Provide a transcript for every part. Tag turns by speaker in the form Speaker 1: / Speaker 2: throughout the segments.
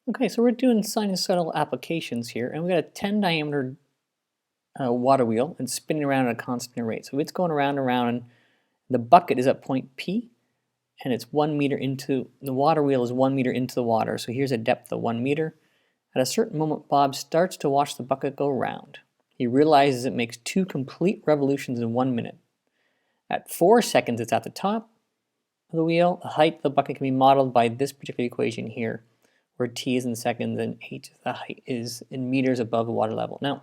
Speaker 1: Okay, so we're doing sinusoidal applications here, and we got a 10 diameter water wheel and spinning around at a constant rate. So it's going around and around, and the bucket is at point P, and it's 1 meter into the water wheel is 1 meter into the water. So here's a depth of 1 meter. At a certain moment, Bob starts to watch the bucket go round. He realizes it makes 2 complete revolutions in 1 minute. At 4 seconds, it's at the top of the wheel. The height of the bucket can be modeled by this particular equation here, where t is in seconds and h, the height, is in meters above the water level. Now,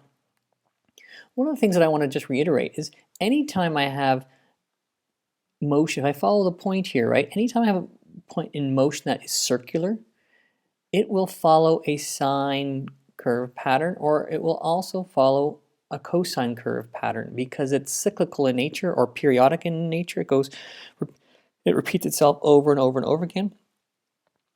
Speaker 1: one of the things that I want to just reiterate is anytime I have motion, if I follow the point here, right, anytime I have a point in motion that is circular, it will follow a sine curve pattern, or it will also follow a cosine curve pattern because it's cyclical in nature or periodic in nature. It repeats itself over and over and over again.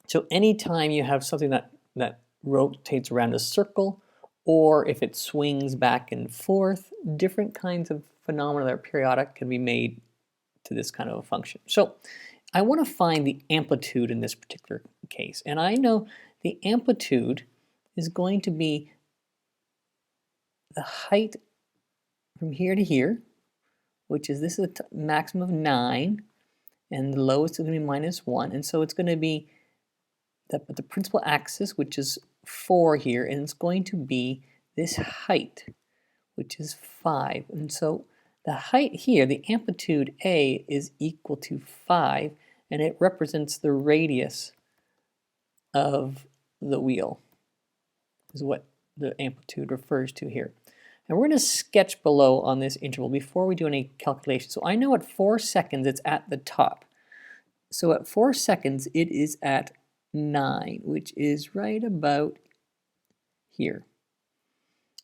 Speaker 1: So anytime you have something that rotates around a circle, or if it swings back and forth, different kinds of phenomena that are periodic can be made to this kind of a function. So I want to find the amplitude in this particular case. And I know the amplitude is going to be the height from here to here, which is, this is a maximum of 9, and the lowest is going to be -1. And so it's going to be the principal axis, which is 4 here, and it's going to be this height, which is 5. And so the height here, the amplitude A, is equal to 5, and it represents the radius of the wheel, is what the amplitude refers to here. And we're going to sketch below on this interval before we do any calculation. So I know at 4 seconds it's at the top. So at 4 seconds it is at 9, which is right about here.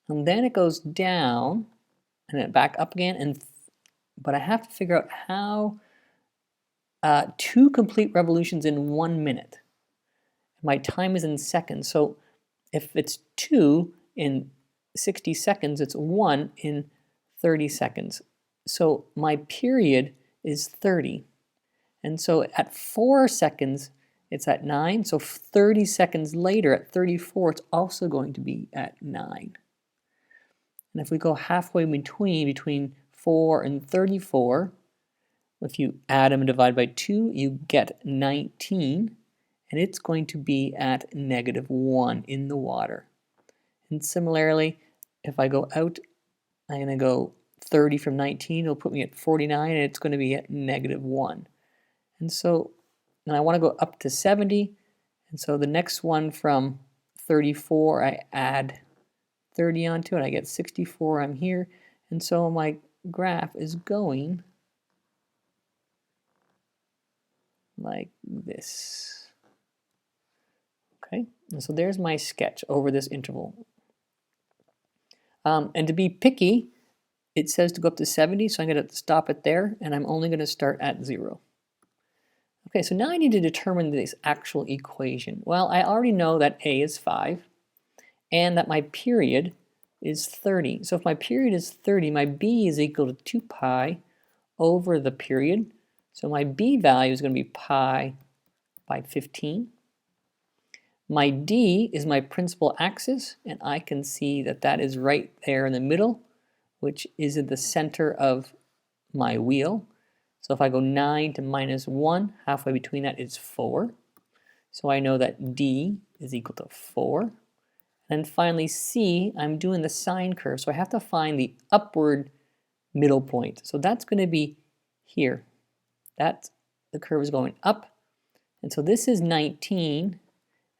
Speaker 1: And then it goes down and then back up again, but I have to figure out how 2 complete revolutions in 1 minute. My time is in seconds, so if it's 2 in 60 seconds, it's 1 in 30 seconds. So my period is 30. And so at 4 seconds, it's at 9. So 30 seconds later, at 34, it's also going to be at 9. And if we go halfway between 4 and 34, if you add them and divide by 2, you get 19. And it's going to be at -1 in the water. And similarly, if I go out, I'm going to go 30 from 19, it'll put me at 49, and it's going to be at -1. And so, and I want to go up to 70, and so the next one from 34, I add 30 onto it, I get 64, I'm here, and so my graph is going like this. Okay, and so there's my sketch over this interval. And to be picky, it says to go up to 70, so I'm going to stop it there, and I'm only going to start at 0. Okay, so now I need to determine this actual equation. Well, I already know that A is 5, and that my period is 30. So if my period is 30, my B is equal to 2 pi over the period. So my B value is going to be pi by 15. My D is my principal axis, and I can see that that is right there in the middle, which is at the center of my wheel. So if I go 9 to -1, halfway between that is 4. So I know that D is equal to 4. And finally C, I'm doing the sine curve, so I have to find the upward middle point. So that's going to be here. That's, the curve is going up. And so this is 19,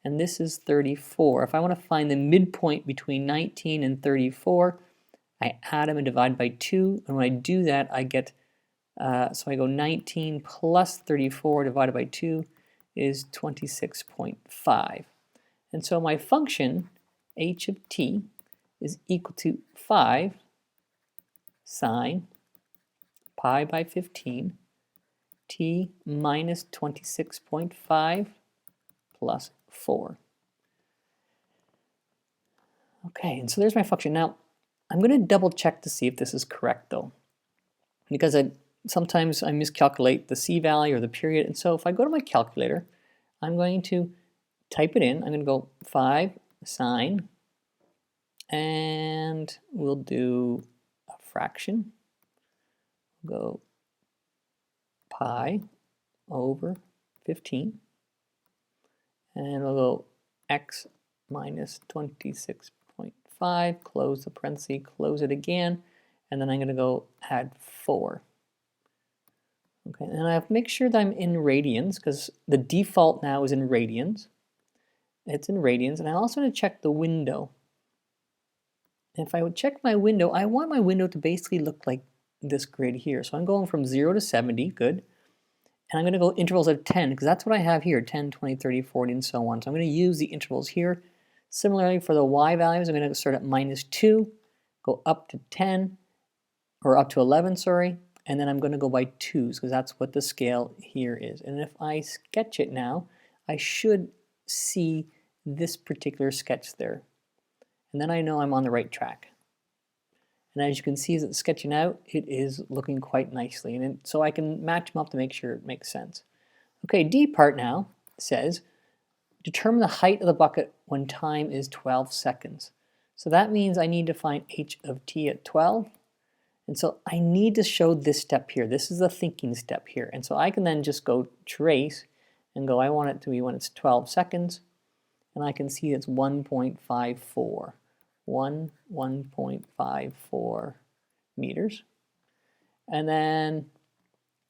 Speaker 1: and this is 34. If I want to find the midpoint between 19 and 34, I add them and divide by 2. And when I do that, I get, so I go 19 plus 34 divided by 2 is 26.5. And so my function, h of t, is equal to 5 sine pi by 15 t minus 26.5 plus 4. Okay, and so there's my function. Now, I'm going to double check to see if this is correct though, because sometimes I miscalculate the c value or the period. And so if I go to my calculator, I'm going to type it in. I'm going to go 5 sine, and we'll do a fraction. We'll go pi over 15, and we'll go x minus 26.5, close the parenthesis, close it again, and then I'm going to go add 4. Okay, and I have to make sure that I'm in radians, because the default now is in radians. It's in radians, and I also want to check the window. And if I would check my window, I want my window to basically look like this grid here. So I'm going from 0 to 70, good. And I'm going to go intervals of 10, because that's what I have here, 10, 20, 30, 40, and so on. So I'm going to use the intervals here. Similarly, for the y values, I'm going to start at -2, go up to 10, or up to 11, sorry, and then I'm going to go by 2s, because that's what the scale here is. And if I sketch it now, I should see this particular sketch there. And then I know I'm on the right track. And as you can see, as it's sketching out, it is looking quite nicely. And so I can match them up to make sure it makes sense. Okay, D part now says, determine the height of the bucket when time is 12 seconds. So that means I need to find h of t at 12. And so I need to show this step here. This is the thinking step here. And so I can then just go trace and go, I want it to be when it's 12 seconds. And I can see it's 1.54. 1.54 meters. And then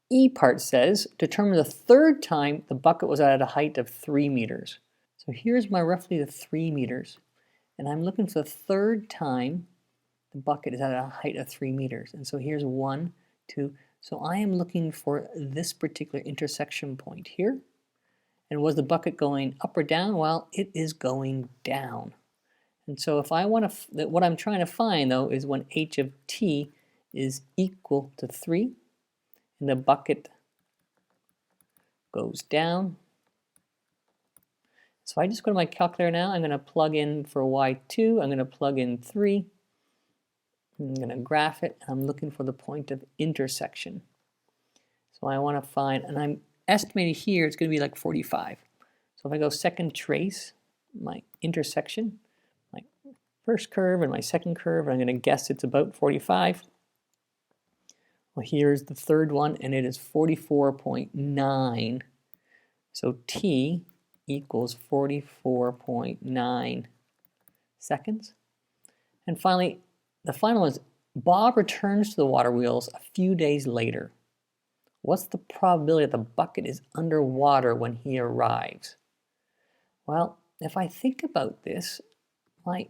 Speaker 1: E part says, determine the third time the bucket was at a height of 3 meters. So here's my roughly the 3 meters. And I'm looking for the third time the bucket is at a height of 3 meters. And so here's 1, 2. So I am looking for this particular intersection point here. And was the bucket going up or down? Well, it is going down. And so if I want to, what I'm trying to find though is when h of t is equal to 3 and the bucket goes down. So I just go to my calculator now. I'm going to plug in for y2. I'm going to plug in 3. I'm going to graph it. And I'm looking for the point of intersection. So I want to find, and I'm estimating here it's going to be like 45. So if I go second trace, my intersection, my first curve and my second curve, I'm going to guess it's about 45. Well, here's the third one, and it is 44.9. So t equals 44.9 seconds. And finally, the final is Bob returns to the water wheels a few days later. What's the probability that the bucket is underwater when he arrives? Well, if I think about this, my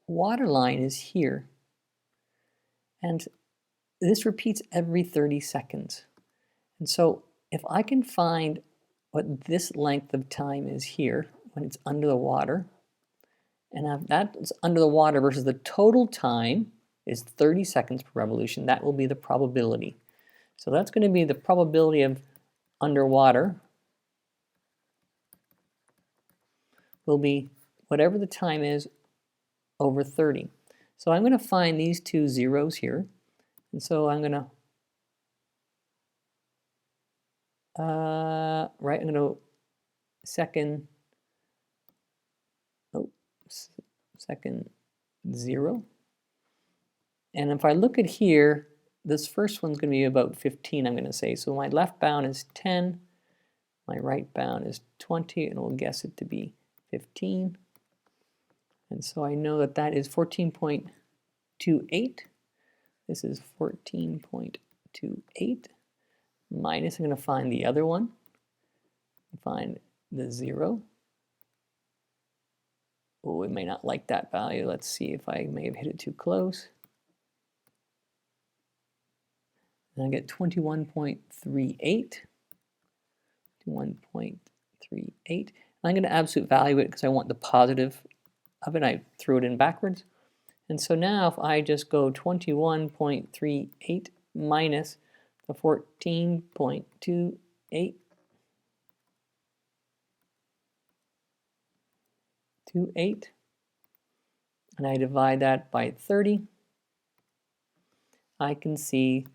Speaker 1: water line is here. And this repeats every 30 seconds. And so if I can find what this length of time is here when it's under the water, and that's under the water versus the total time is 30 seconds per revolution, that will be the probability. So that's going to be the probability of underwater will be whatever the time is over 30. So I'm going to find these two zeros here. And so I'm going to, I'm going to second 0. And if I look at here, this first one's going to be about 15, I'm going to say. So my left bound is 10, my right bound is 20, and we'll guess it to be 15. And so I know that that is 14.28. This is 14.28 minus, I'm going to find the other one, find the 0. Oh, we may not like that value. Let's see if I may have hit it too close. And I get 21.38. 21.38. I'm going to absolute value it because I want the positive of it. I threw it in backwards. And so now if I just go 21.38 minus the 14.28, and I divide that by 30, I can see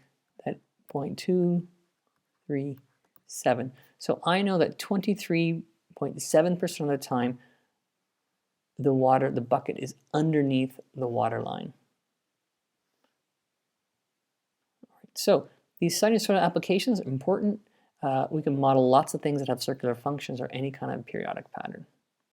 Speaker 1: that 0.237. So I know that 23.3 0.7% of the time, the bucket is underneath the water line. So these sinusoidal applications are important. We can model lots of things that have circular functions or any kind of periodic pattern.